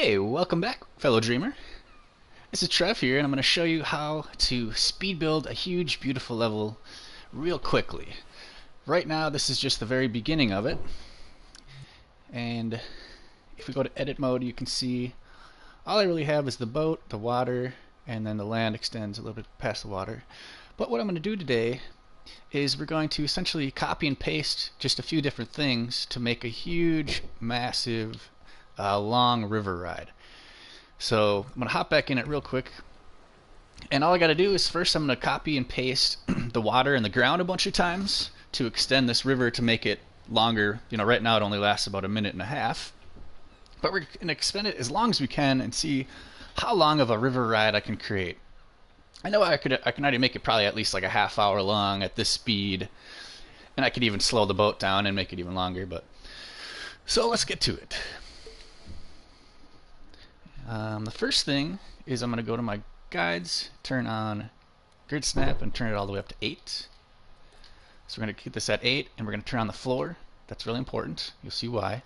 Hey, welcome back, fellow dreamer. This is Trev here, and I'm going to show you how to speed build a huge, beautiful level real quickly. Right now, this is just the very beginning of it, and if we go to edit mode, you can see all I really have is the boat, the water, and then the land extends a little bit past the water. But what I'm going to do today is we're going to essentially copy and paste just a few different things to make a huge, massive, long river ride. So I'm going to hop back in it real quick. And all I got to do is first I'm going to copy and paste the water in the ground a bunch of times to extend this river to make it longer. You know, right now it only lasts about a minute and a half. But we're going to extend it as long as we can and see how long of a river ride I can create. I know I can already make it probably at least like a half hour long at this speed. And I could even slow the boat down and make it even longer. But so let's get to it. The first thing is I'm going to go to my guides, turn on grid snap, and turn it all the way up to 8. So we're going to keep this at 8, and we're going to turn on the floor. That's really important. You'll see why.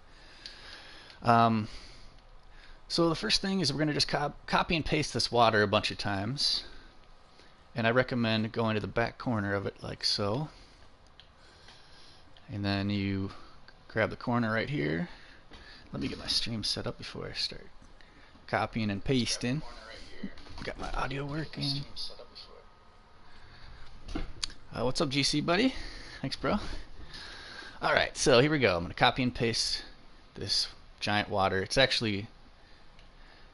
So the first thing is we're going to just copy and paste this water a bunch of times. And I recommend going to the back corner of it like so. And then you grab the corner right here. Let me get my stream set up before I start copying and pasting. Got my audio working. What's up, GC buddy? Thanks, bro. Alright, so here we go. I'm going to copy and paste this giant water. It's actually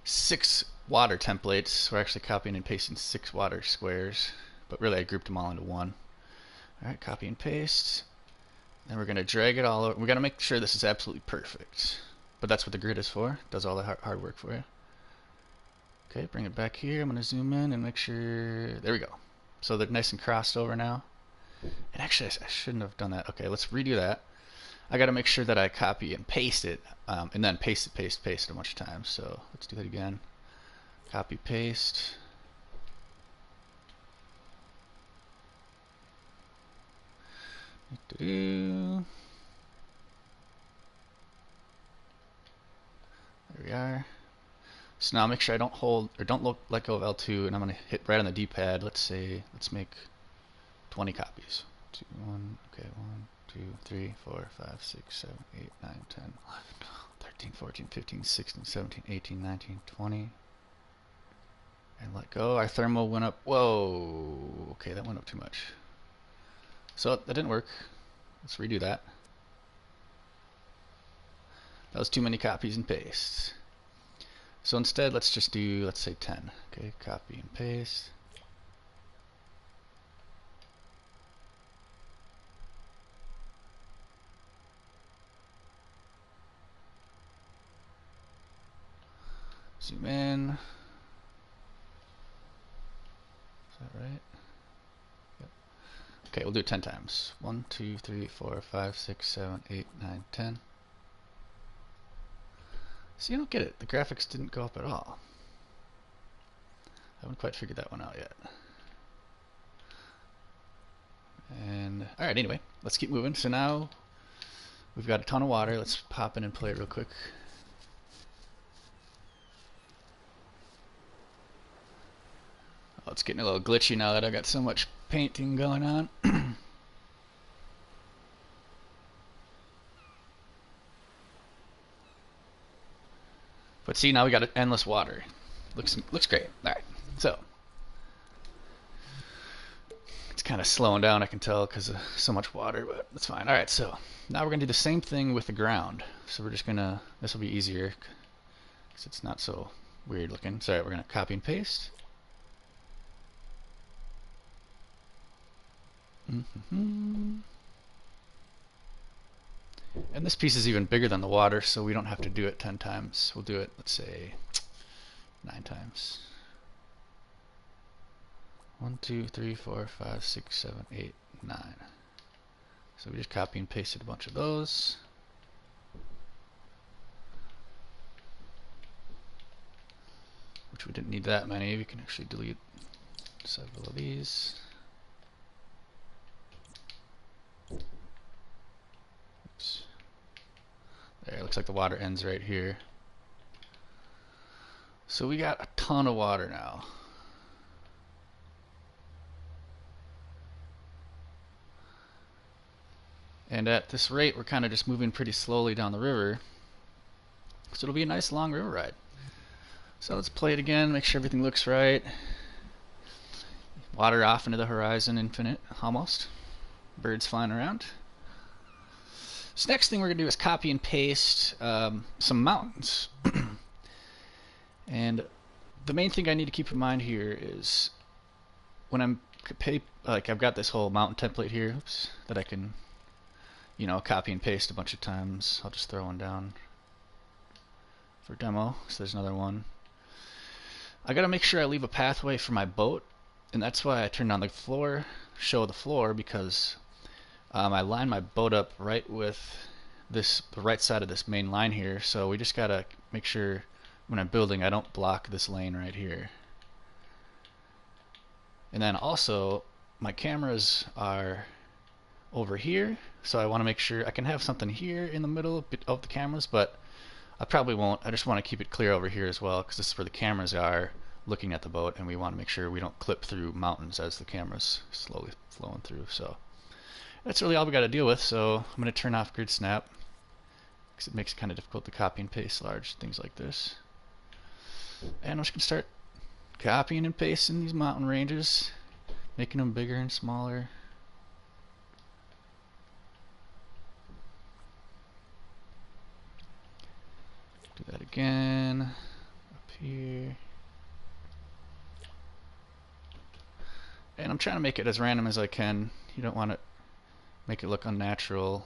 6 water templates. We're actually copying and pasting 6 water squares, but really I grouped them all into one. Alright, copy and paste. Then we're going to drag it all over. We're going to make sure this is absolutely perfect. But that's what the grid is for. It does all the hard work for you. Okay, bring it back here. I'm going to zoom in and make sure. There we go. So they're nice and crossed over now. And actually, I shouldn't have done that. Okay, let's redo that. I got to make sure that I copy and paste it, and then paste it a bunch of times. So let's do that again. Copy, paste. There we are. So now make sure I don't hold or don't let go of L2, and I'm going to hit right on the D-pad. Let's make 20 copies. 1, 2, 3, 4, 5, 6, 7, 8, 9, 10, 11, 12, 13, 14, 15, 16, 17, 18, 19, 20. And let go. Our thermal went up. Whoa. Okay, that went up too much. So that didn't work. Let's redo that. That was too many copies and pastes. So instead, let's just do, let's say 10. Okay, copy and paste. Zoom in. Is that right? Yep. Okay, we'll do it 10 times. 1, 2, 3, 4, 5, 6, 7, 8, 9, 10. So you don't get it. The graphics didn't go up at all. I haven't quite figured that one out yet. And alright, anyway, let's keep moving. So now we've got a ton of water. Let's pop in and play it real quick. Oh, it's getting a little glitchy now that I got so much painting going on. But see, now we got endless water. Looks great. All right, so it's kind of slowing down. I can tell because of so much water, but that's fine. All right, so now we're gonna do the same thing with the ground. So we're just gonna. This will be easier because it's not so weird looking. So we're gonna copy and paste. And this piece is even bigger than the water, so we don't have to do it 10 times. We'll do it, let's say, 9 times. 1, 2, 3, 4, 5, 6, 7, 8, 9. So we just copy and pasted a bunch of those. Which we didn't need that many. We can actually delete several of these. Oops. There, it looks like the water ends right here. So we got a ton of water now. And at this rate, we're kind of just moving pretty slowly down the river. So it'll be a nice long river ride. So let's play it again, make sure everything looks right. Water off into the horizon, infinite, almost. Birds flying around. So next thing we're going to do is copy and paste some mountains. And the main thing I need to keep in mind here is when I'm I've got this whole mountain template here, that I can, copy and paste a bunch of times. I'll just throw one down for demo. So there's another one. I gotta make sure I leave a pathway for my boat, and that's why I turned on the floor, show the floor, because I line my boat up right with the right side of this main line here. So we just gotta make sure when I'm building I don't block this lane right here. And then also my cameras are over here, so I want to make sure I can have something here in the middle of the cameras, but I probably won't. I just want to keep it clear over here as well, because this is where the cameras are looking at the boat, and we want to make sure we don't clip through mountains as the camera's slowly flowing through. So that's really all we got to deal with. So I'm going to turn off grid snap, because it makes it kind of difficult to copy and paste large things like this. And I'm just going to start copying and pasting these mountain ranges, making them bigger and smaller. Do that again, up here. And I'm trying to make it as random as I can. You don't want to make it look unnatural.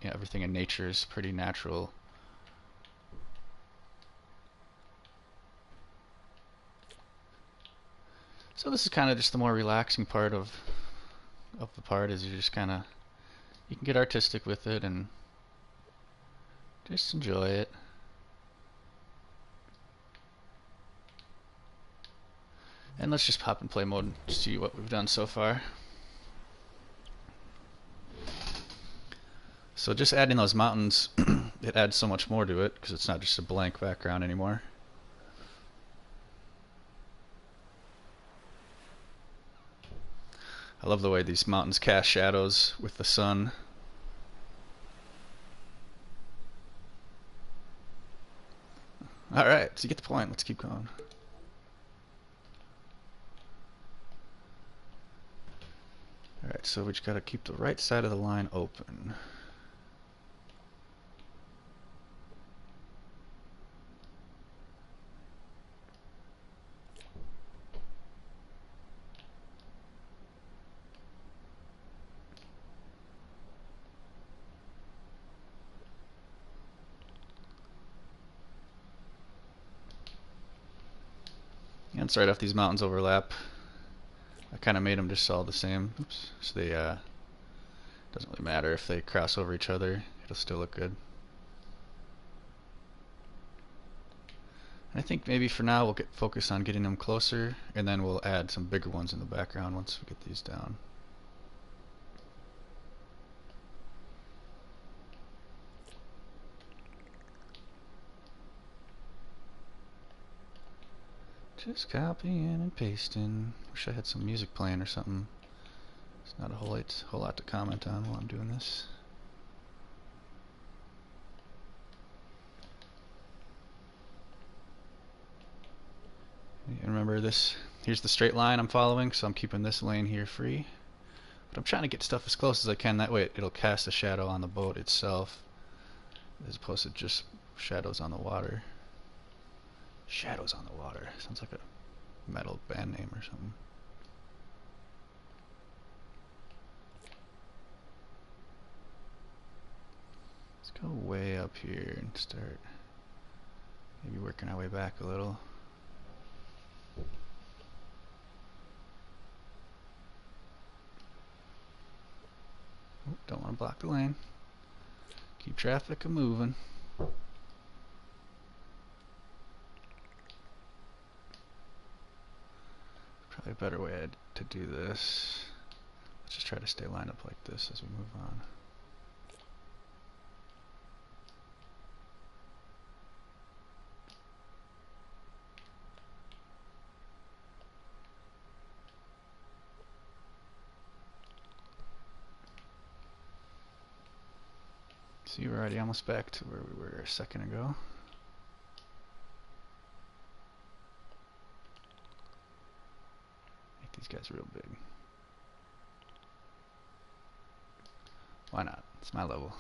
Everything in nature is pretty natural. So this is kind of just the more relaxing part of the part, is you can get artistic with it and just enjoy it. And let's just pop in play mode and see what we've done so far. So just adding those mountains, it adds so much more to it, because it's not just a blank background anymore. I love the way these mountains cast shadows with the sun. Alright, so you get the point. Let's keep going. Alright, so we just got to keep the right side of the line open. And start off, these mountains overlap. I kind of made them just all the same. Oops. So they doesn't really matter if they cross over each other. It'll still look good. And I think maybe for now we'll focus on getting them closer, and then we'll add some bigger ones in the background once we get these down. Just copying and pasting. Wish I had some music playing or something. It's not a whole lot to comment on while I'm doing this. And remember this, here's the straight line I'm following, so I'm keeping this lane here free. But I'm trying to get stuff as close as I can, that way it'll cast a shadow on the boat itself, as opposed to just shadows on the water. Shadows on the Water. Sounds like a metal band name or something. Let's go way up here and start maybe working our way back a little. Oh, don't want to block the lane. Keep traffic a-moving. Probably a better way to do this. Let's just try to stay lined up like this as we move on. See, we're already almost back to where we were a second ago. Make these guys real big. Why not? It's my level.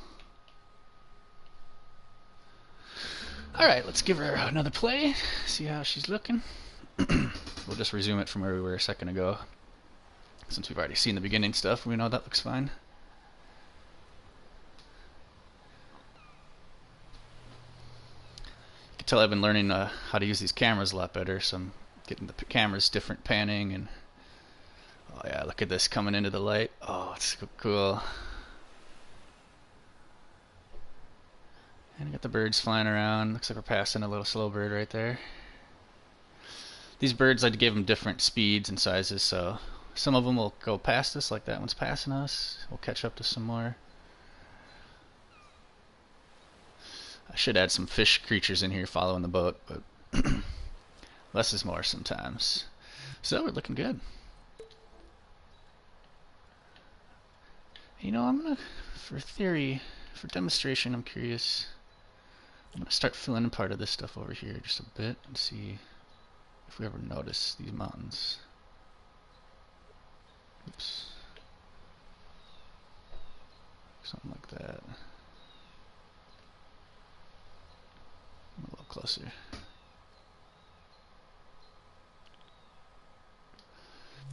Alright, let's give her another play. See how she's looking. We'll just resume it from where we were a second ago. Since we've already seen the beginning stuff, we know that looks fine. You can tell I've been learning how to use these cameras a lot better, so I'm getting the cameras different panning and... Oh yeah, look at this coming into the light. Oh, it's so cool. And I got the birds flying around. Looks like we're passing a little slow bird right there. These birds, I'd give them different speeds and sizes, so some of them will go past us, like that one's passing us. We'll catch up to some more. I should add some fish creatures in here following the boat, but less is more sometimes. So we're looking good. You know, I'm gonna, for theory, for demonstration, I'm curious. I'm gonna start filling in part of this stuff over here just a bit and see if we ever notice these mountains. Oops. Something like that. A little closer.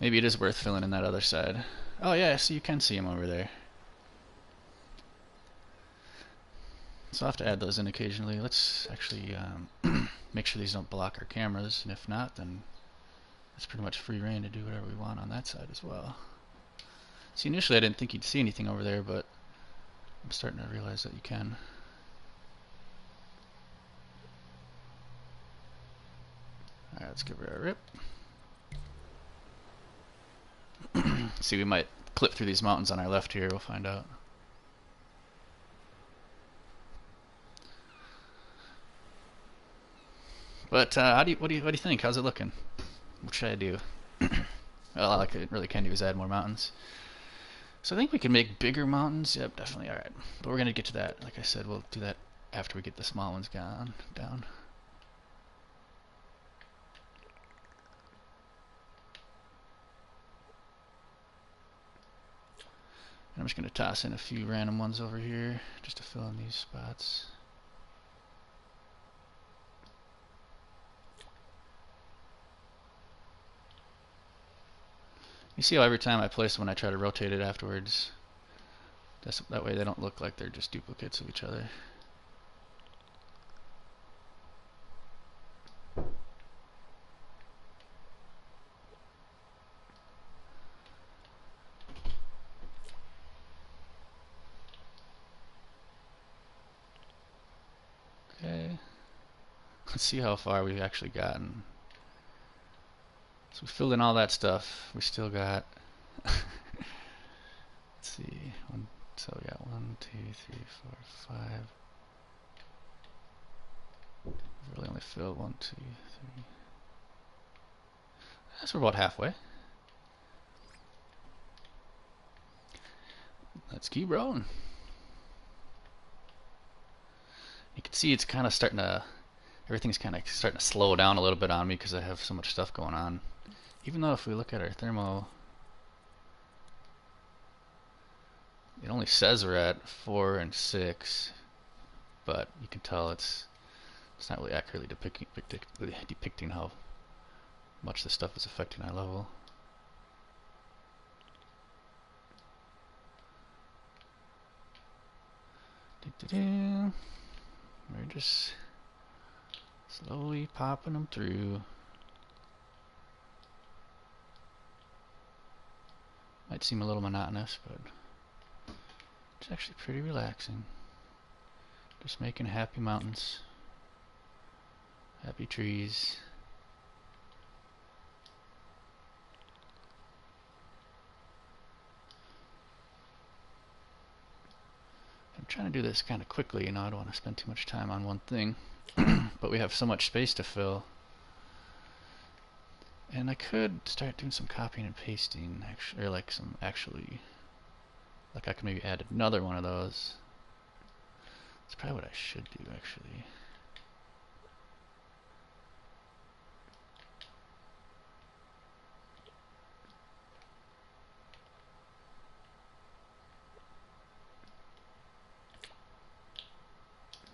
Maybe it is worth filling in that other side. Oh yeah, so you can see them over there. So I'll have to add those in occasionally. Let's actually make sure these don't block our cameras, and if not, then it's pretty much free reign to do whatever we want on that side as well. See, initially I didn't think you'd see anything over there, but I'm starting to realize that you can. Alright, let's give her a rip. See, we might clip through these mountains on our left here, we'll find out. But what do you think? How's it looking? What should I do? Well, all I really can do is add more mountains. So I think we can make bigger mountains. Yep, definitely. Alright. But we're going to get to that. Like I said, we'll do that after we get the small ones down. And I'm just going to toss in a few random ones over here just to fill in these spots. You see how every time I place one I try to rotate it afterwards. That way they don't look like they're just duplicates of each other. Okay. Let's see how far we've actually gotten. So we filled in all that stuff. We still got let's see, so we got 1, 2, 3, 4, 5. We've really only filled 1, 2, 3. So we're about halfway. Let's keep rolling. You can see it's kind of starting to, everything's kind of starting to slow down a little bit on me because I have so much stuff going on. Even though if we look at our thermo, it only says we're at 4 and 6, but you can tell it's not really accurately depicting how much this stuff is affecting our level. We're just slowly popping them through. Might seem a little monotonous, but it's actually pretty relaxing. Just making happy mountains, happy trees. I'm trying to do this kind of quickly, you know, I don't want to spend too much time on one thing. But we have so much space to fill. And I could start doing some copying and pasting, or like I could maybe add another one of those. That's probably what I should do, actually.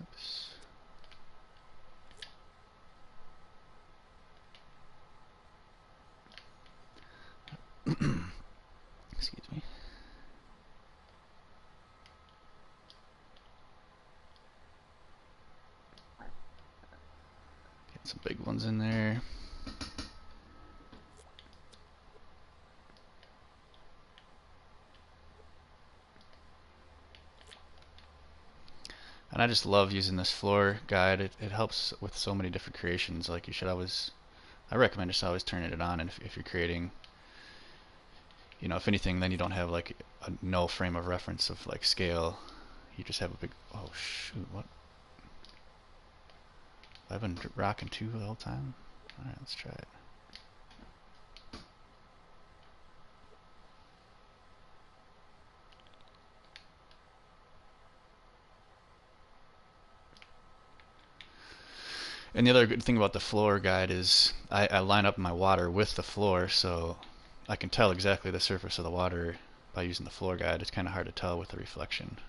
Oops. Excuse me. Get some big ones in there. And I just love using this floor guide. It helps with so many different creations. Like you should always, I recommend just always turning it on. And if you're creating, you know, if anything, then you don't have like no frame of reference of like scale. You just have a big, oh shoot, what? I've been rocking 2 the whole time. All right, let's try it. And the other good thing about the floor guide is I line up my water with the floor, so I can tell exactly the surface of the water by using the floor guide. It's kind of hard to tell with the reflection.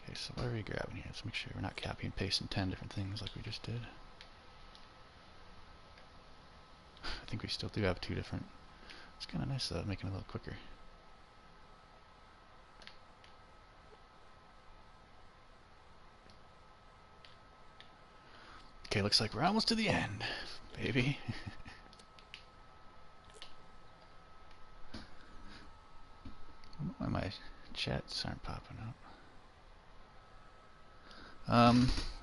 Okay, so what are we grabbing here? Let's make sure we're not copy and pasting 10 different things like we just did. I think we still do have 2 different. It's kind of nice though, making it a little quicker. Okay, looks like we're almost to the end, baby. Why my chats aren't popping up?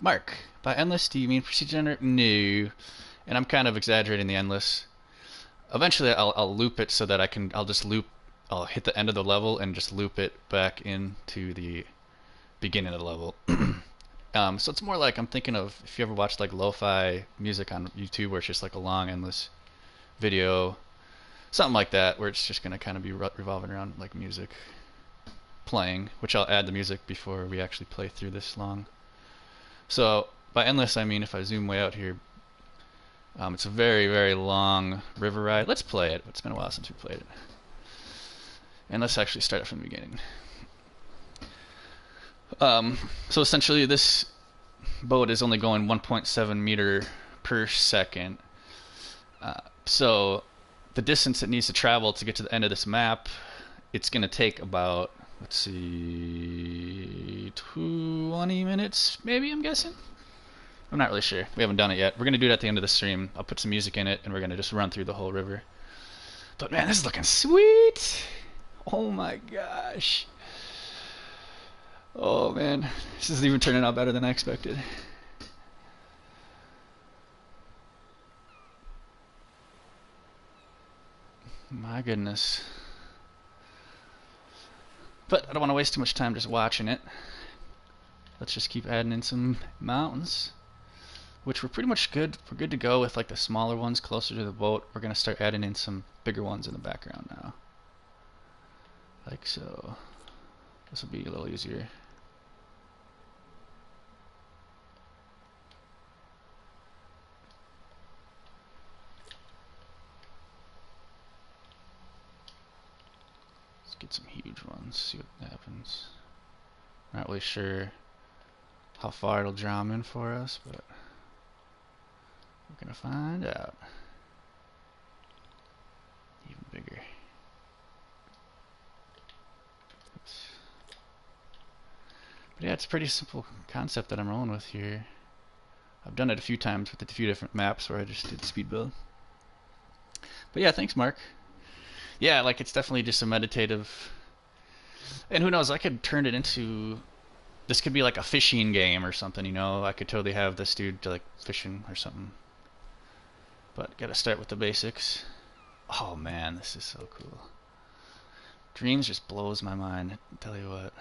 Mark, by endless do you mean procedure generator? No. And I'm kind of exaggerating the endless. Eventually I'll loop it so that I'll hit the end of the level and just loop it back into the beginning of the level. So it's more like I'm thinking of if you ever watched like lo-fi music on YouTube where it's just like a long endless video, something like that, where it's just going to kind of be revolving around like music playing, which I'll add the music before we actually play through this long. So by endless I mean if I zoom way out here, it's a very, very long river ride. Let's play it. It's been a while since we played it. And let's actually start it from the beginning. So essentially this boat is only going 1.7 meter per second. So the distance it needs to travel to get to the end of this map, it's going to take about, let's see, 20 minutes maybe, I'm guessing? I'm not really sure. We haven't done it yet. We're going to do it at the end of the stream. I'll put some music in it and we're going to just run through the whole river. But man, this is looking sweet! Oh my gosh. Oh man, this is even turning out better than I expected. My goodness. But I don't want to waste too much time just watching it. Let's just keep adding in some mountains, which we're pretty much good. We're good to go with like the smaller ones closer to the boat. We're going to start adding in some bigger ones in the background now. Like so. This will be a little easier. Let's get some huge ones, see what happens. Not really sure how far it'll draw them in for us, but we're gonna find out. Even bigger. Oops. But yeah, it's a pretty simple concept that I'm rolling with here. I've done it a few times with a few different maps where I just did speed build. But yeah, thanks Mark. Yeah, like it's definitely just a meditative, and who knows, I could turn it into, this could be like a fishing game or something, you know. I could totally have this dude like fishing or something, but gotta start with the basics. Oh man, this is so cool. Dreams just blows my mind, I tell you what.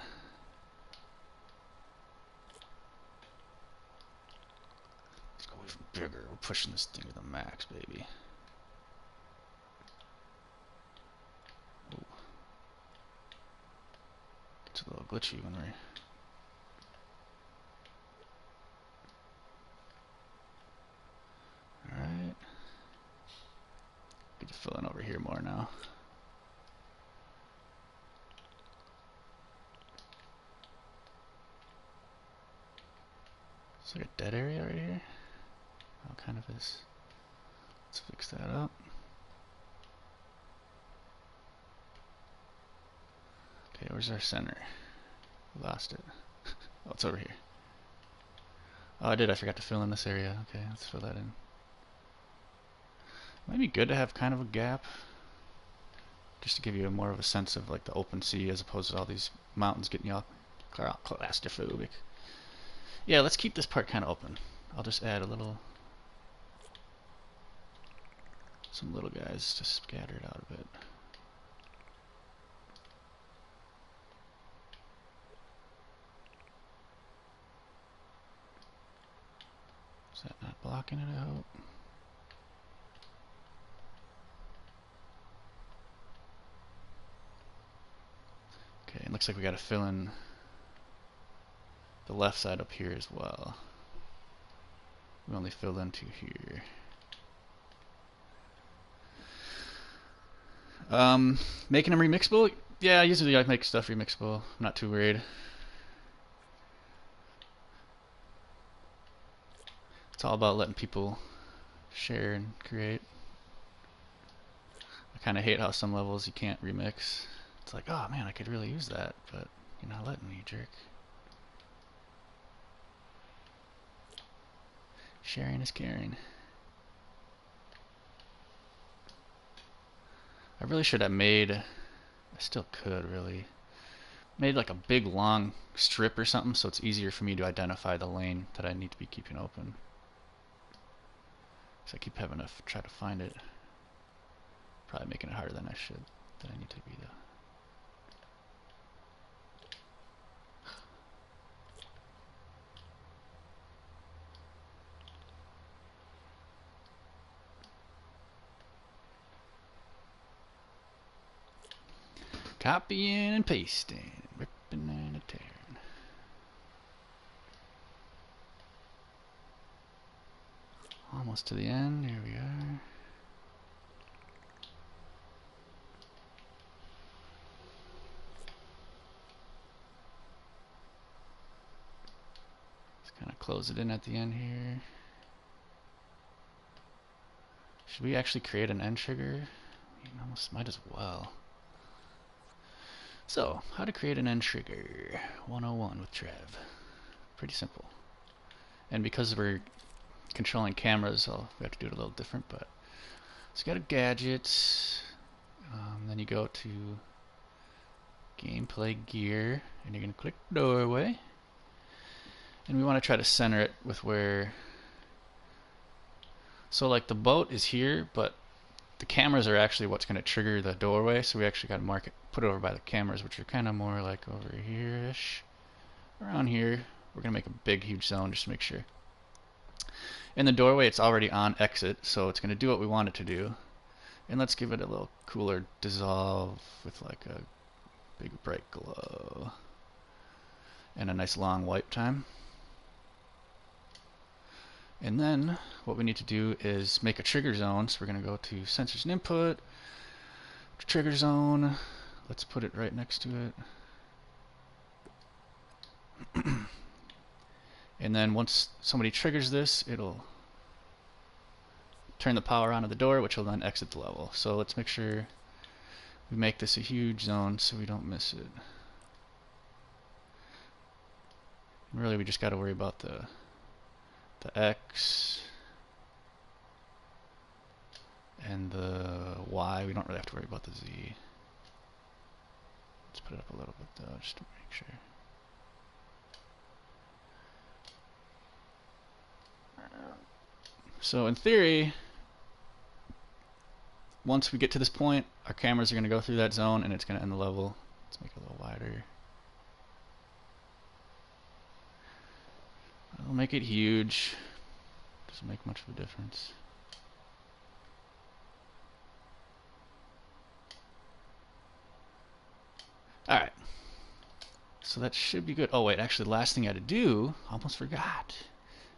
Let's go even bigger. We're pushing this thing to the max, baby. little glitchy when we're... Alright. Get to fill in over here more now. It's like a dead area right here. Oh, kind of is. Let's fix that up. Okay, where's our center? We lost it. Oh, it's over here. Oh, I forgot to fill in this area. Okay, let's fill that in. Might be good to have kind of a gap, just to give you more of a sense of like the open sea as opposed to all these mountains getting you all claustrophobic. Yeah, let's keep this part kind of open. I'll just add a little, some little guys to scatter it out a bit. Is that not blocking it, I hope? Okay, it looks like we got to fill in the left side up here as well. We only filled into here. Making them remixable? Yeah, usually I make stuff remixable. I'm not too worried. It's all about letting people share and create. I kind of hate how some levels you can't remix. It's like, oh man, I could really use that, but you're not letting me, you jerk. Sharing is caring. I really should have made, I still could really, made like a big long strip or something so it's easier for me to identify the lane that I need to be keeping open. So I keep having to try to find it. Probably making it harder than I need to be though. Copying and pasting, ripping and tearing. Almost to the end, here we are. Let's kind of close it in at the end here. Should we actually create an end trigger? I mean, almost might as well. So, how to create an end trigger 101 with Trev. Pretty simple. And because we're controlling cameras, we have to do it a little different, but so you got a gadget, then you go to gameplay gear, and you're going to click doorway, and we want to try to center it with where, so like the boat is here, but the cameras are actually what's going to trigger the doorway, so we actually got to mark it, put it over by the cameras, which are kind of more like over here-ish, around here. We're going to make a big huge zone just to make sure. In the doorway it's already on exit, so it's going to do what we want it to do. And let's give it a little cooler dissolve with like a big bright glow and a nice long wipe time. And then what we need to do is make a trigger zone. So we're going to go to sensors and input, trigger zone. Let's put it right next to it. And then once somebody triggers this, it'll turn the power on of the door, which will then exit the level. So let's make sure we make this a huge zone so we don't miss it. And really, we just got to worry about the X and the Y. We don't really have to worry about the Z. Let's put it up a little bit though, just to make sure. So in theory, once we get to this point, our cameras are going to go through that zone and it's going to end the level. Let's make it a little wider. I'll make it huge. Doesn't make much of a difference. Alright. So that should be good. Oh wait, actually the last thing I had to do, almost forgot.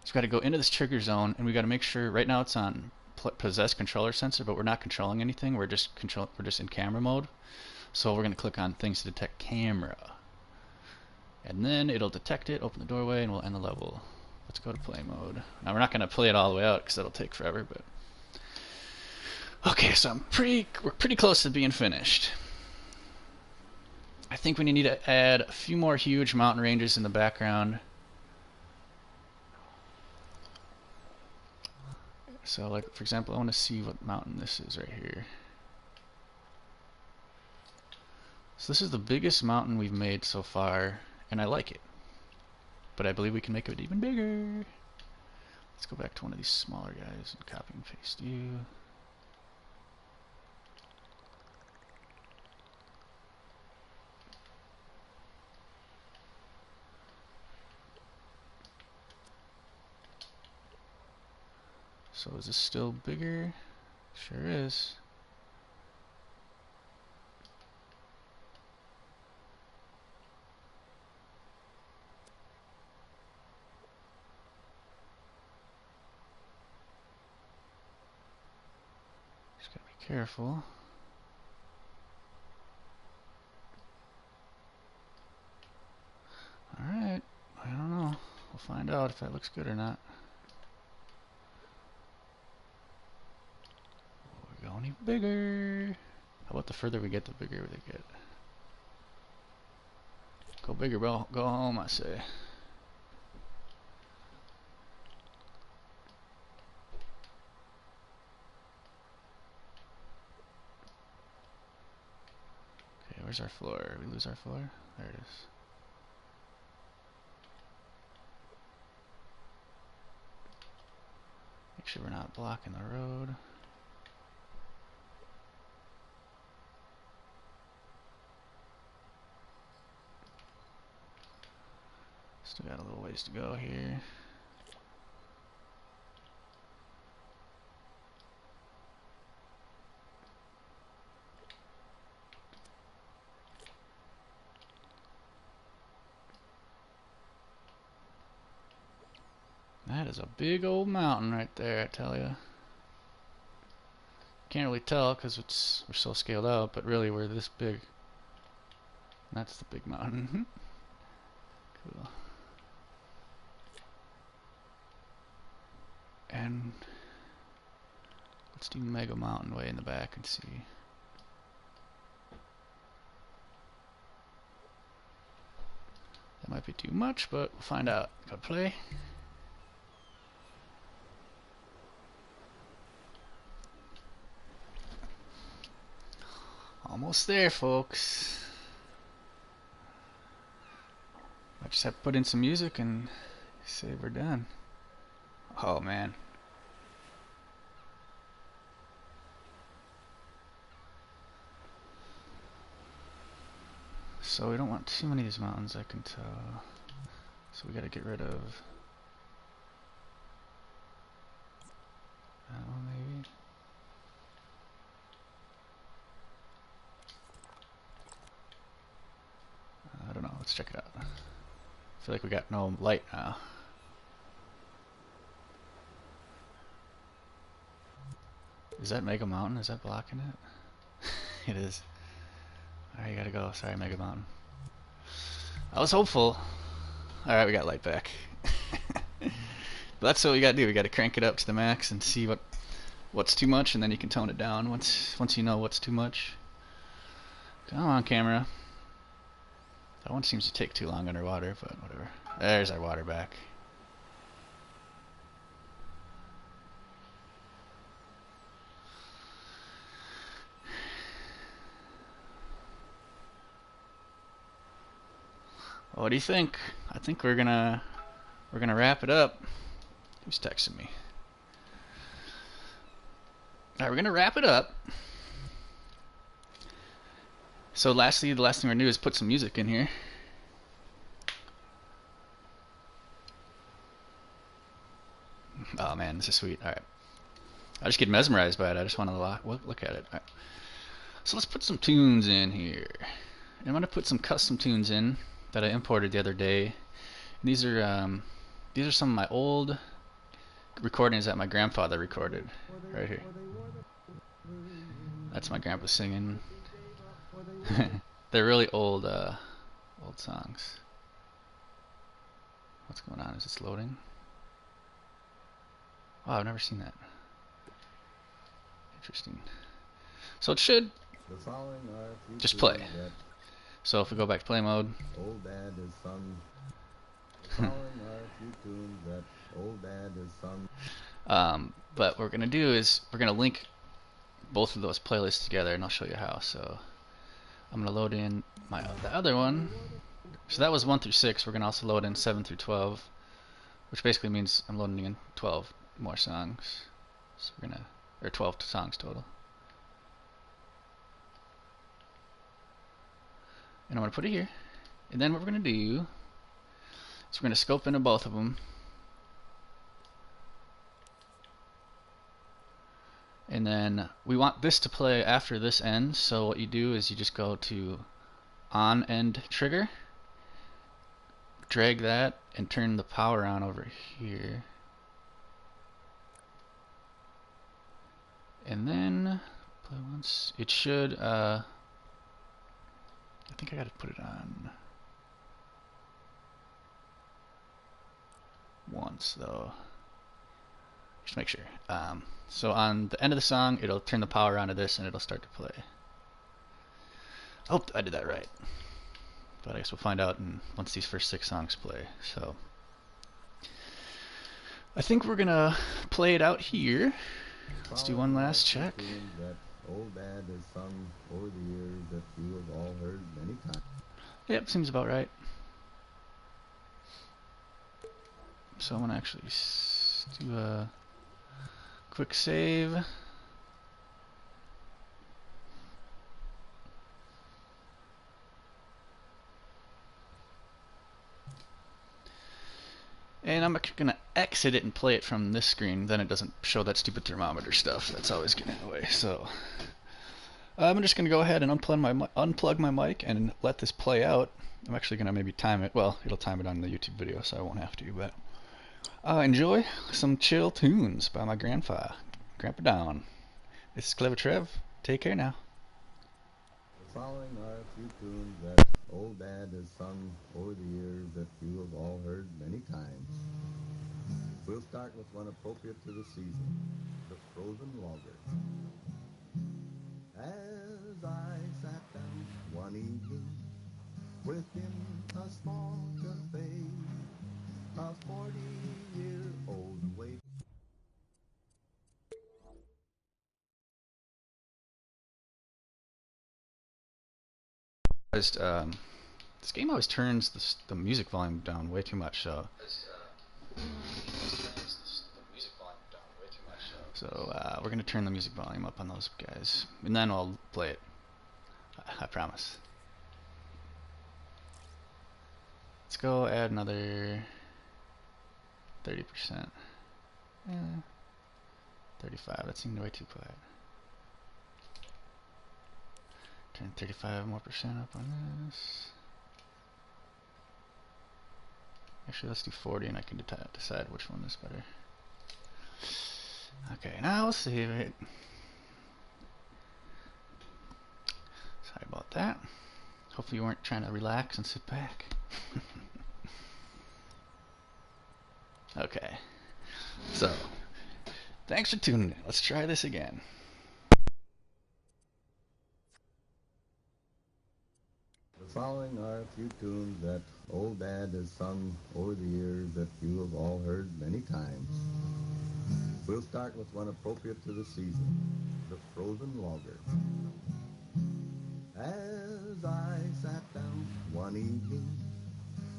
So we got to go into this trigger zone, and we got to make sure. Right now it's on possess controller sensor, but we're not controlling anything. We're just in camera mode. So we're going to click on things to detect camera, and then it'll detect it, open the doorway, and we'll end the level. Let's go to play mode. Now we're not going to play it all the way out because that'll take forever. But okay, so we're pretty close to being finished. I think we need to add a few more huge mountain ranges in the background. So, like, for example, I want to see what mountain this is right here. So this is the biggest mountain we've made so far, and I like it. But I believe we can make it even bigger. Let's go back to one of these smaller guys and copy and paste you. So is this still bigger? Sure is. Just gotta be careful. Alright, I don't know. We'll find out if that looks good or not. We're going even bigger. How about the further we get, the bigger they get? Go bigger, bro. Go home, I say. Okay, where's our floor? Did we lose our floor? There it is. Make sure we're not blocking the road. Still got a little ways to go here. That is a big old mountain right there, I tell you. Can't really tell because we're so scaled out, but really we're this big. That's the big mountain. Cool. And let's do Mega Mountain way in the back and see. That might be too much, but we'll find out. Go play. Almost there, folks. I just have to put in some music and say we're done. Oh man. So we don't want too many of these mountains, I can tell. So we gotta get rid of that one maybe. I don't know, let's check it out. I feel like we got no light now. Is that Mega Mountain? Is that blocking it? It is. Alright, you gotta go. Sorry, Mega Mountain. I was hopeful. Alright, we got light back. But that's what we gotta do. We gotta crank it up to the max and see what's too much, and then you can tone it down once you know what's too much. Come on, camera. That one seems to take too long underwater, but whatever. There's our water back. What do you think? I think we're gonna wrap it up. Who's texting me? Alright, we're gonna wrap it up. So lastly, the last thing we're gonna do is put some music in here. Oh man, this is sweet. Alright. I just get mesmerized by it. I just want to look at it. All right. So let's put some tunes in here. I'm gonna put some custom tunes in. that I imported the other day. These are some of my old recordings that my grandfather recorded right here. That's my grandpa singing. They're really old songs. What's going on? Is this loading? Wow, I've never seen that. Interesting. So it should just play. So if we go back to play mode, Old Dad is sung. The following are a few tunes that Old Dad is sung. but what we're gonna do is we're gonna link both of those playlists together, and I'll show you how. So I'm gonna load in the other one. So that was 1 through 6. We're gonna also load in 7 through 12, which basically means I'm loading in 12 more songs. So we're gonna, or 12 songs total. And I'm going to put it here. And then what we're going to do is we're going to scope into both of them. And then we want this to play after this ends. So what you do is you just go to on end trigger, drag that, and turn the power on over here. And then play once. It should I think I gotta put it on once though. Just make sure. So on the end of the song, it'll turn the power on to this and it'll start to play. I hope I did that right. But I guess we'll find out once these first 6 songs play. So I think we're gonna play it out here. Let's do one last check. Old Dad is sung over the years that you have all heard many times. Yep, seems about right. So I'm gonna actually do a quick save. And I'm gonna exit it and play it from this screen, then it doesn't show that stupid thermometer stuff. That's always getting in the way. So I'm just gonna go ahead and unplug my mic and let this play out. I'm actually gonna maybe time it. Well, it'll time it on the YouTube video, so I won't have to. But enjoy some chill tunes by my Grandpa Down. This is Clever Trev. Take care now. The following are a few tunes that Old Dad has sung over the years that you have all heard many times. We'll start with one appropriate to the season, The Frozen Logger. As I sat down one evening within a small cafe, a 40-year-old wait. This game always turns the music volume down way too much, so we're gonna turn the music volume up on those guys, and then I'll play it. I promise. Let's go add another 30%. 35. That seemed way too quiet. Turn 35 more percent up on this. Actually, let's do 40 and I can decide which one is better. Okay, now we'll save it. Sorry about that. Hopefully you weren't trying to relax and sit back. Okay, so thanks for tuning in. Let's try this again. The following are a few tunes that Old Dad has sung over the years that you have all heard many times. We'll start with one appropriate to the season, The Frozen Logger. As I sat down one evening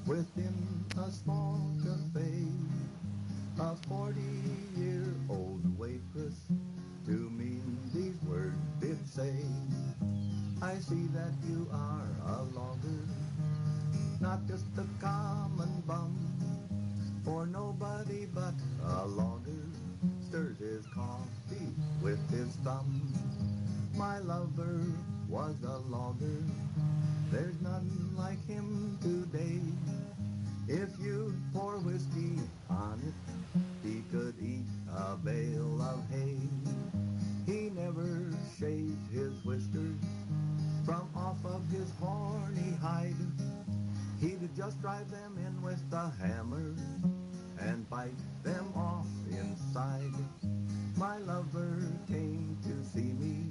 within a small cafe, a 40-year-old waitress to me these words did say, I see that you are a logger, not just a common bum, for nobody but a logger stirs his coffee with his thumb. My lover was a logger, there's none like him today. in with a hammer and bite them off inside. My lover came to see me,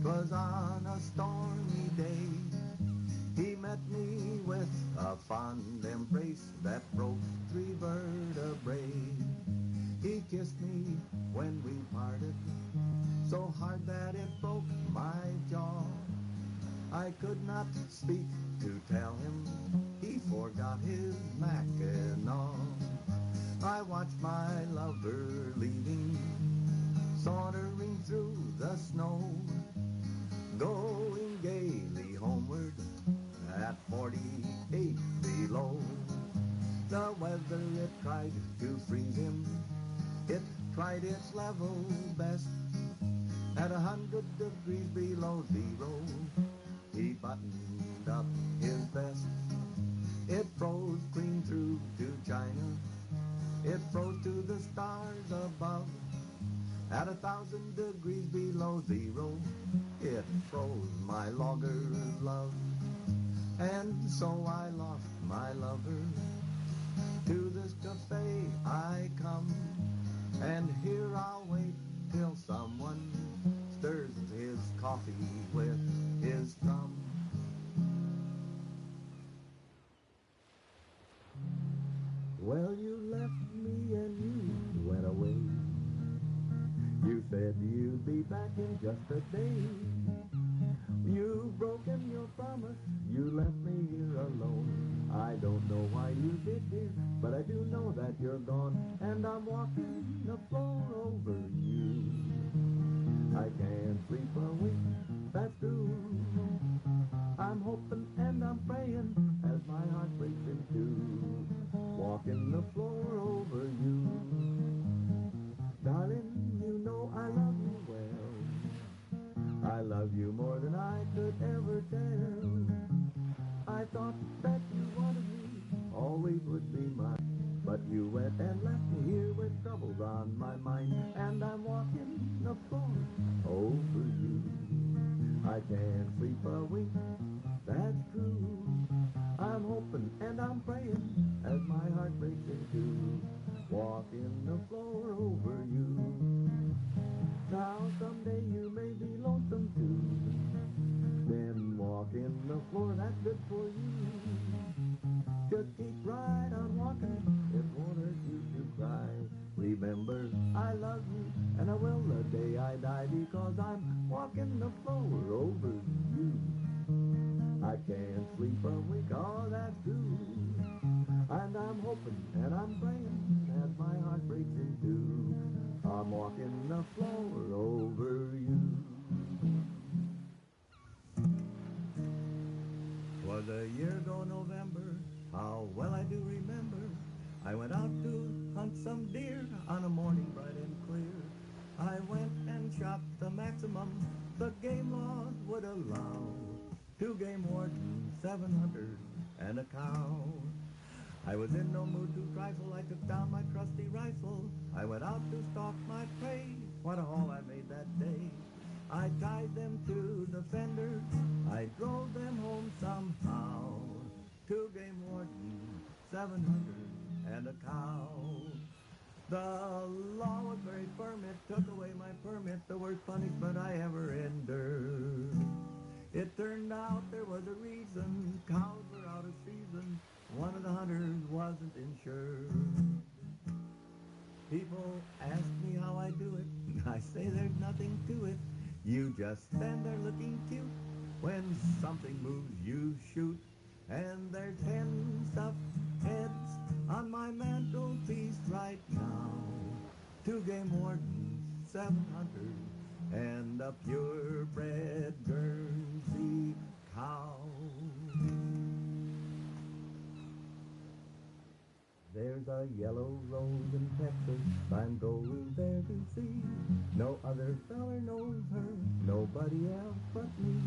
'twas on a stormy day. He met me with a fond embrace that broke 3 vertebrae. He kissed me when we parted, so hard that it broke my jaw. I could not speak to tell him he forgot his mackinaw. I watched my lover leaving, sauntering through the snow, going gaily homeward at 48 below. The weather, it tried to freeze him, it tried its level best. At 100 degrees below zero, he buttoned up his vest. It froze clean through to China, it froze to the stars above. At 1,000 degrees below zero, it froze my logger's love. And so I lost my lover. To this cafe I come, and here I'll wait till someone stirs his coffee with his thumb. Well, you left me and you went away. You said you'd be back in just a day. You've broken your promise, you left me here alone. I don't know why you did, dear, but I do know that you're gone, and I'm walking the floor over you. I can't sleep a wink, that's true. I'm hoping and I'm praying as my heart breaks in two, walking the floor over you. Darling, you know I love you well. I love you more than I could ever tell. I thought that you wanted me, always would be mine. But you went and left me here with troubles on my mind, and I'm walking the floor over you. I can't sleep a wink, that's true. I'm hoping and I'm praying as my heart breaks in two, walking the floor over you. Now someday you may be lonesome too, then walking the floor, that's good for you. Just keep right on walking, it won't hurt you to cry. Remember, I love you, and I will the day I die, because I'm walking the floor over you. I can't sleep a wink, oh that's true. And I'm hoping and I'm praying as my heart breaks in two, I'm walking the floor over you. 'Twas a year ago November, how well I do remember. I went out to hunt some deer on a morning bright and clear. I went and shot the maximum the game laws would allow. 2 game wardens, 7 hunters, and a cow. I was in no mood to trifle, I took down my trusty rifle. I went out to stalk my prey, what a haul I made that day. I tied them to the fender, I drove them home somehow. 2 game wardens, 7 hunters, and a cow. The law was very firm, it took away my permit, the worst punishment I ever endured. It turned out there was a reason, cows were out of season, one of the hunters wasn't insured. People ask me how I do it, I say there's nothing to it. You just stand there looking cute, when something moves you shoot. And there's 10 stuffed heads on my mantelpiece right now. 2 game wardens, 7 hunters, and a purebred Guernsey cow. There's a yellow rose in Texas, I'm going there to see. No other feller knows her, nobody else but me.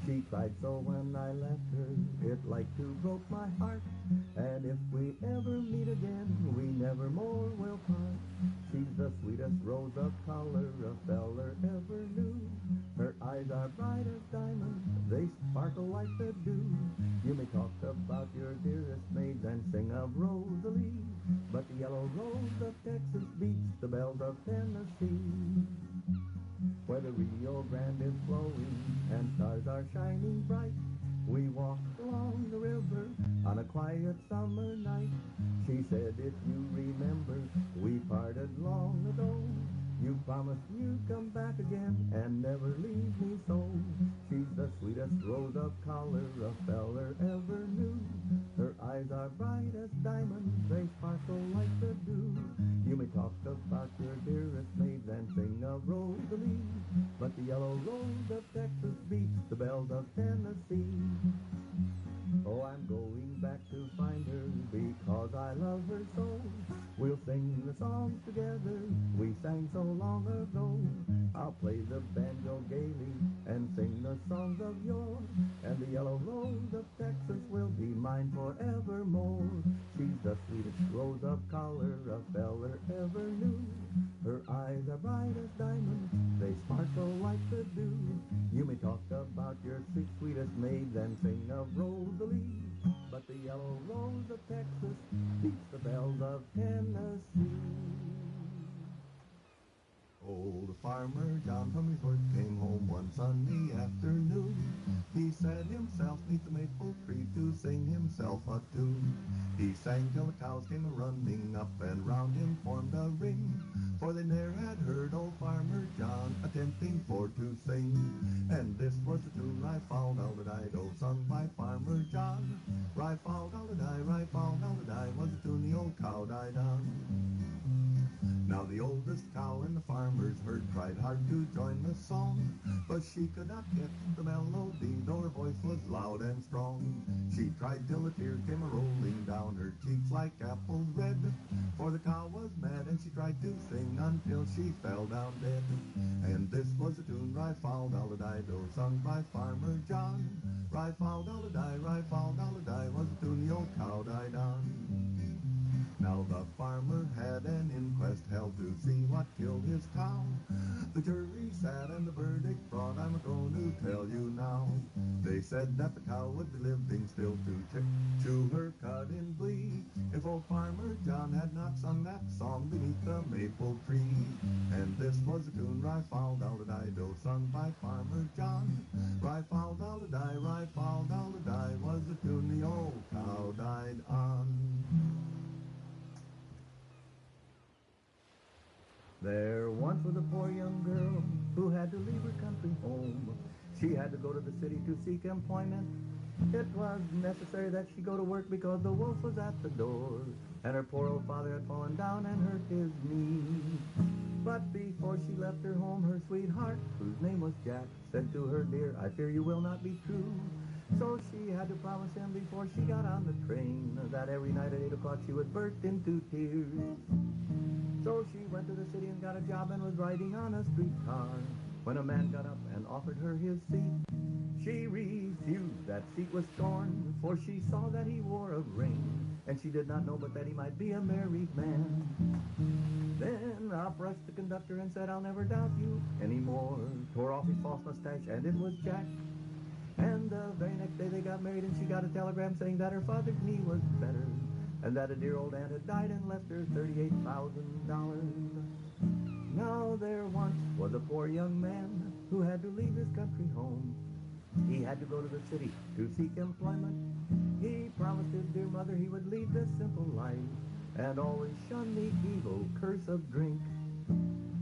She cried so when I left her, it like to broke my heart. And if we ever meet again, we never more will part. She's the sweetest rose of color a feller ever knew. Her eyes are bright as diamonds, they sparkle like the dew. You may talk about your dearest maid and sing of Rosalie, but the yellow rose of Texas beats the bells of Tennessee. Where the Rio Grande is flowing and stars are shining bright, we walked along the river on a quiet summer night. She said, if you remember, we parted long ago. You promised you'd come back again and never leave me so. She's the sweetest rose of color a feller ever knew. Her eyes are bright as diamonds, they sparkle like the dew. You may talk about your dearest maid and sing of Rosalie, but the yellow rose of Texas beats the bells of Tennessee. Oh, I'm going back to find her because I love her so. We'll sing the songs together we sang so long ago. I'll play the banjo gaily and sing the songs of yore, and the yellow rose of Texas will be mine forevermore. She's the sweetest rose of color a feller ever knew. Her eyes are bright as diamonds, they sparkle like the dew. You may talk about your sweetest maid and sing of Rosalie, but the yellow rose of Texas beats the bells of Tennessee. Old Farmer John from his work came home one sunny afternoon. He sat himself neath the maple tree to sing himself a tune. He sang till the cows came a-running up and round him formed a ring, for they ne'er had heard old Farmer John attempting for to sing. And this was the tune, Rye-fall-dal-da-di-do, sung by Farmer John. Rye-fall-dal-da-di, rye-fall-dal-da-di, was the tune the old cow died on. Now the oldest cow in the farmer's herd tried hard to join the song, but she could not get the melody, though her voice was loud and strong. She tried till the tears came a-rolling down her cheeks like apples red, for the cow was mad and she tried to sing until she fell down dead. And this was the tune, Rye-fall-dal-da-di-do, sung by Farmer John. Rye-fall-dal-da-di, rye-fall-dal-da-di, was the tune the old cow died on. Now the farmer had an inquest held to see what killed his cow. The jury sat and the verdict brought, I'm going to tell you now. They said that the cow would be living still to chew her cud in glee if old Farmer John had not sung that song beneath the maple tree. And this was the tune, Rye-fall-dal-da-di-do, sung by Farmer John. Rye-fall-dal-da-di, rye-fall-dal-da-di, was the tune the old cow died on. There once was a poor young girl who had to leave her country home. She had to go to the city to seek employment. It was necessary that she go to work because the wolf was at the door, and her poor old father had fallen down and hurt his knee. But before she left her home, her sweetheart, whose name was Jack, said to her, dear, I fear you will not be true. So she had to promise him before she got on the train that every night at 8 o'clock she would burst into tears. So she went to the city and got a job and was riding on a streetcar when a man got up and offered her his seat. She refused. That seat was torn, for she saw that he wore a ring, and she did not know but that he might be a married man. Then up rushed the conductor and said, I'll never doubt you anymore. Tore off his false mustache, and it was Jack. And the very next day they got married, and she got a telegram saying that her father's knee was better, and that a dear old aunt had died and left her $38,000. Now there once was a poor young man who had to leave his country home. He had to go to the city to seek employment. He promised his dear mother he would lead this simple life and always shun the evil curse of drink.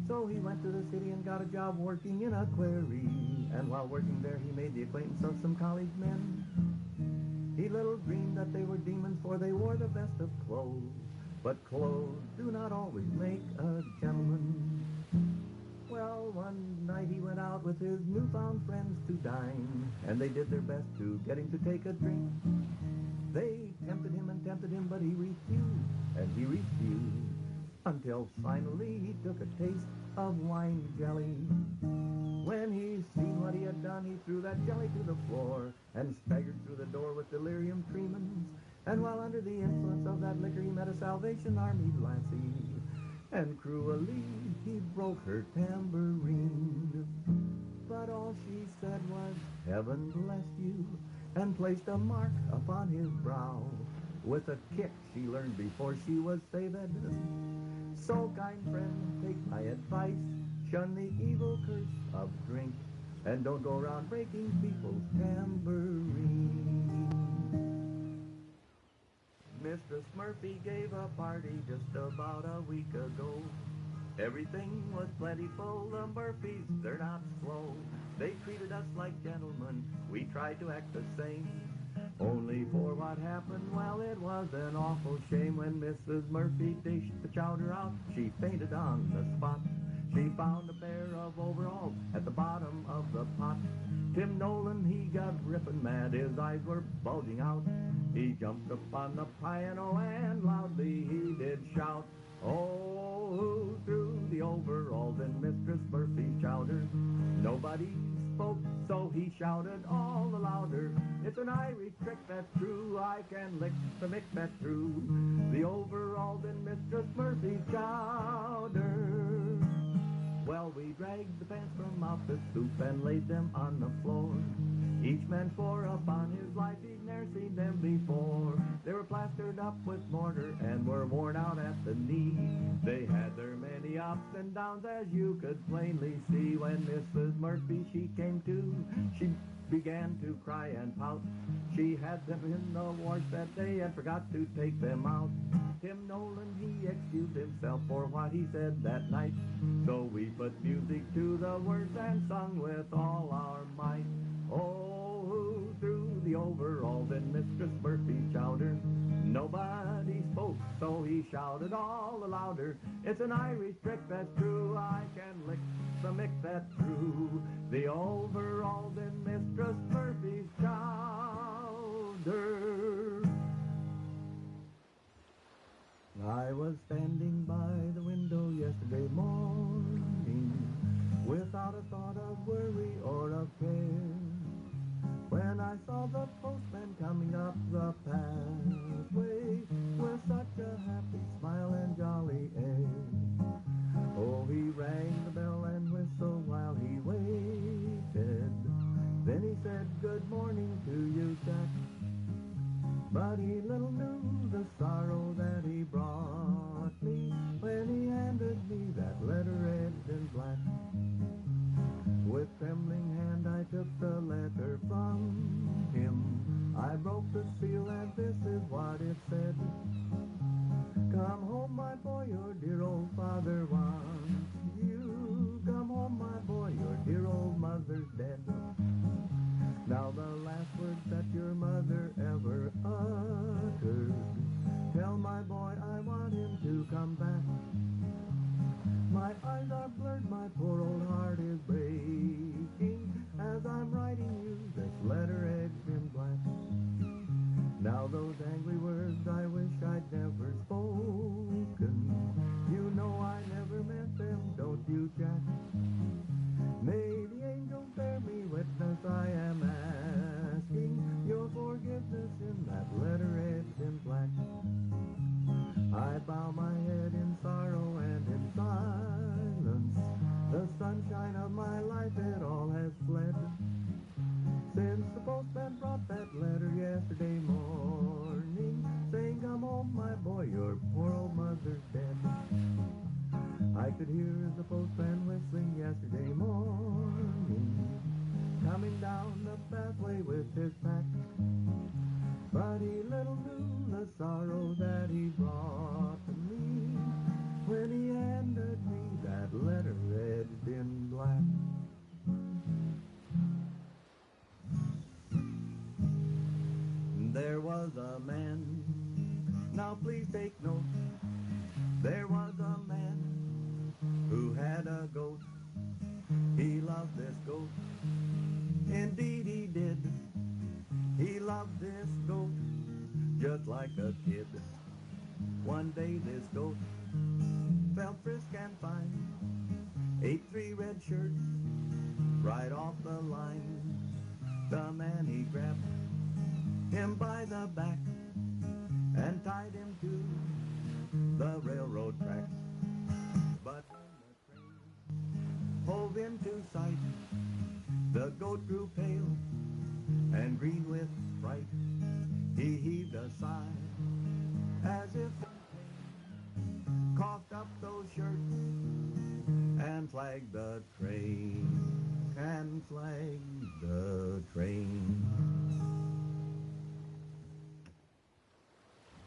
So he went to the city and got a job working in a quarry, and while working there he made the acquaintance of some college men. He little dreamed that they were demons, for they wore the best of clothes, but clothes do not always make a gentleman. Well, one night he went out with his newfound friends to dine, and they did their best to get him to take a drink. They tempted him and tempted him, but he refused, and he refused, until finally he took a taste of wine jelly. When he seen what he had done, he threw that jelly to the floor and staggered through the door with delirium tremens. And while under the influence of that liquor, he met a Salvation Army lassie, and cruelly he broke her tambourine. But all she said was, "Heaven bless you," and placed a mark upon his brow. With a kick she learned before she was saved. So, kind friend, take my advice, shun the evil curse of drink, and don't go around breaking people's tambourines. Mistress Murphy gave a party just about a week ago. Everything was plentiful, the Murphys, they're not slow. They treated us like gentlemen, we tried to act the same. Only for what happened, well, it was an awful shame. When Mrs. Murphy dished the chowder out, she fainted on the spot. She found a pair of overalls at the bottom of the pot. Tim Nolan, he got rippin' mad, his eyes were bulging out. He jumped up on the piano and loudly he did shout, "Oh, who threw the overalls in Mistress Murphy's chowder?" Nobody spoke, so he shouted all the louder, "It's an Irish trick, that's true, I can lick the mick that threw the overalls in Mistress Murphy's chowder." Well, we dragged the pants from out the soup and laid them on the floor. Each man swore upon his life he'd never seen them before. They were plastered up with mortar and were worn out at the knee. They had their many ups and downs, as you could plainly see. When Mrs. Murphy, she came to, she began to cry and pout. She had them in the wash that day and forgot to take them out. Tim Nolan, he excused himself for what he said that night. So we put music to the words and sung with all our might. Oh, who threw the overalls in Mistress Murphy's chowder? Nobody spoke, so he shouted all the louder, "It's an Irish trick, that's true, I can lick the mick that threw the overalls in Mistress Murphy's chowder." I was standing by the window yesterday morning, without a thought of worry or of care, when I saw the postman coming up the pathway with such a happy smile and jolly air. Oh, he rang the bell and whistled while he waited. Then he said, "Good morning to you, Jack." But he little knew the sorrow that he brought me when he handed me that letter edged in black. With trembling hand I took the letter from him. I broke the seal and this is what it said: "Come home, my boy, your dear old father wants you. Come home, my boy, your dear old mother's dead. Now the last words that your mother ever uttered, tell my boy I want him to come back. My eyes are blurred, my poor old heart is breaking, as I'm writing you this letter edged in black. Now those angry words I wish I'd never spoken. You know I never meant them, don't you, Jack? May the angels bear me witness, I am asking your forgiveness in that letter edged in black. I bow my head in sorrow and in silence. The sunshine of my life, it all has fled, since the postman brought that letter yesterday morning, saying, "Come home, my boy, your poor old mother's dead." I could hear the postman whistling yesterday morning, coming down the pathway with his pack. But he little knew the sorrow that he brought to me when he handed me that letter edged in black. There was a man, now please take note, there was a man who had a goat. He loved this goat, indeed he did. He loved this goat just like a kid. One day this goat felt frisk and fine, ate 3 red shirts right off the line. The man, he grabbed him by the back and tied him to the railroad tracks. But when the train hove into sight, the goat grew pale and green with fright. He heaved a sigh as if in pain, coughed up those shirts and flagged the train, and flagged the train.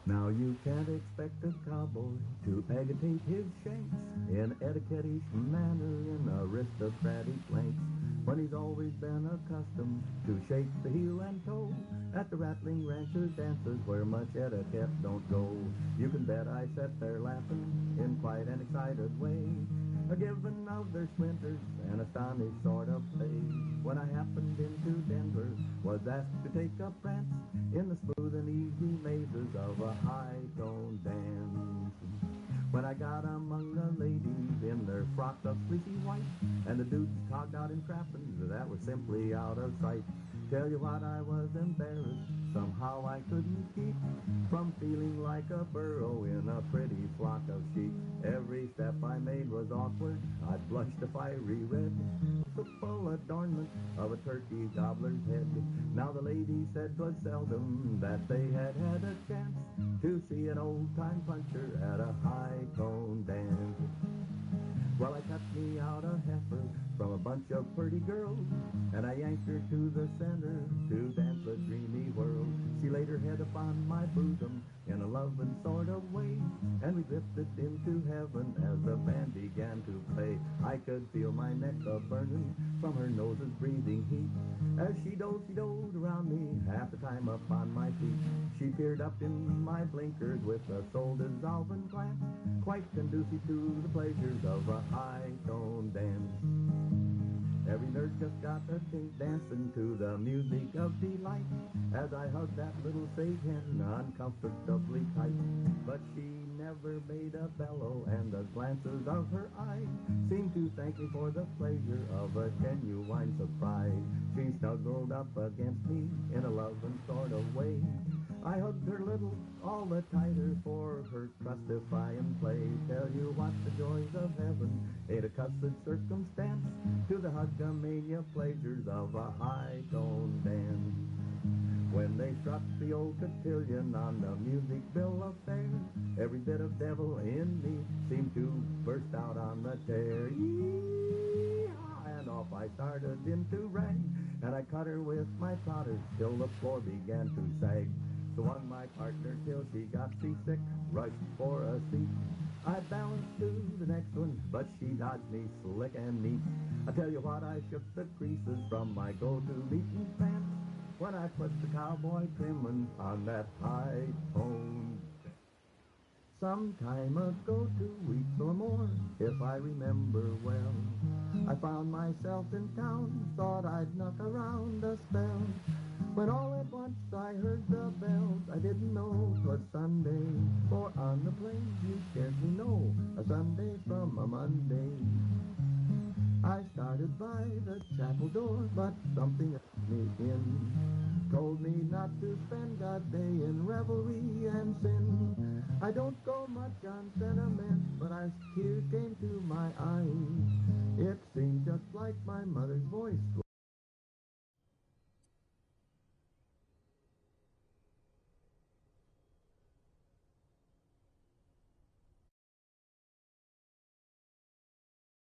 Now you can't expect a cowboy to agitate his shanks in etiquette-ish manner, in aristocratic lengths, when he's always been accustomed to shake the heel and toe at the rattling rancher dances where much etiquette don't go. You can bet I sat there laughing in quite an excited way, a-giving of their splinters an astonished sort of play, when I happened into Denver, was asked to take a prance in the smooth and easy mazes of a high-toned dance. When I got among the ladies in their frocks of fleecy white, and the dudes togged out in trappings that were simply out of sight, tell you what, I was embarrassed. Somehow I couldn't keep from feeling like a burro in a pretty flock of sheep. Every step I made was awkward. I blushed a fiery red, the full adornment of a turkey gobbler's head. Now the ladies said 'twas seldom that they had had a chance to see an old-time puncher at a high-tone dance. Well, I cut me out a heifer from a bunch of pretty girls, and I yanked her to the center to dance a dreamy whirl. She laid her head upon my bosom in a loving sort of way, and we drifted into heaven as the band began to play. I could feel my neck a-burning from her nose's breathing heat, as she dozy-doed around me half the time up on my feet. She peered up in my blinkers with a soul-dissolving glance, quite conducive to the pleasures of a high-tone dance. Every nerd just got a tink dancing to the music of delight, as I hugged that little sage hen uncomfortably tight. But she never made a bellow, and the glances of her eyes seemed to thank me for the pleasure of a genuine surprise. She snuggled up against me in a loving sort of way. I hugged her little all the tighter for her trustifying play. Tell you what, the joys of heaven ain't a cussed circumstance to the hug-a-mania pleasures of a high-tone dance. When they struck the old cotillion on the music bill of fare, every bit of devil in me seemed to burst out on the tear. Yee-haw! And off I started into rag, and I cut her with my plotters till the floor began to sag. Swung my partner till she got seasick, rushed for a seat. I balanced to the next one, but she dodged me slick and neat. I tell you what, I shook the creases from my go-to meeting pants when I put the cowboy trimmin' on that high-tone. Some time ago, 2 weeks or more, if I remember well, I found myself in town, thought I'd knock around a spell, when all at once I heard the bells. I didn't know 'twas Sunday, for on the plains you scarcely know a Sunday from a Monday. I started by the chapel door, but something held me in, told me not to spend God's day in revelry and sin. I don't go much on sentiment, but tears came to my eyes